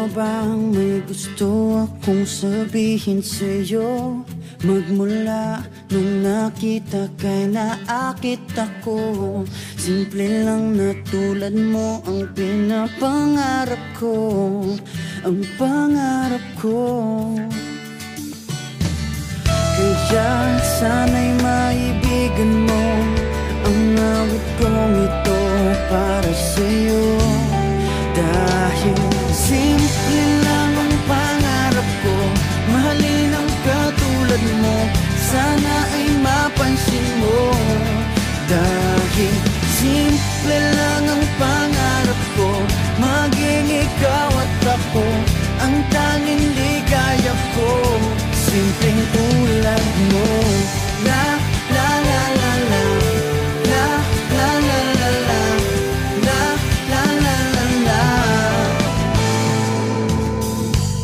mo bang may gusto akong sabihin sa'yo? Magmula nung nakita kay naakit ako. Simple lang na tulad mo ang pinapangarap ko. Ang pangarap ko. Kaya sana'y maibigan mo ang awit kong ito para sa'yo. Dahil simple lang ang pangarap ko, mahalin ang katulad mo, sana ay mapansin mo. Dahil simple lang ang pangarap ko, maging ikaw at ako ang tanging ligaya ko. Simpleng tulad mo. La la la la la, la la la la la, la la la la la.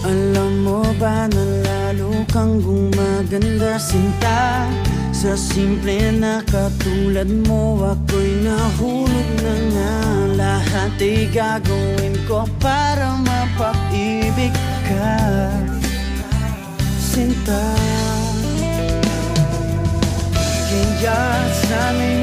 Alam mo ba na lalo kang gumaganda sinta? Sa simple na katulad mo ako'y nahulog na nga. Lahat ay gagawin ko para mapag-ibig ka, sinta. Kaya sana'y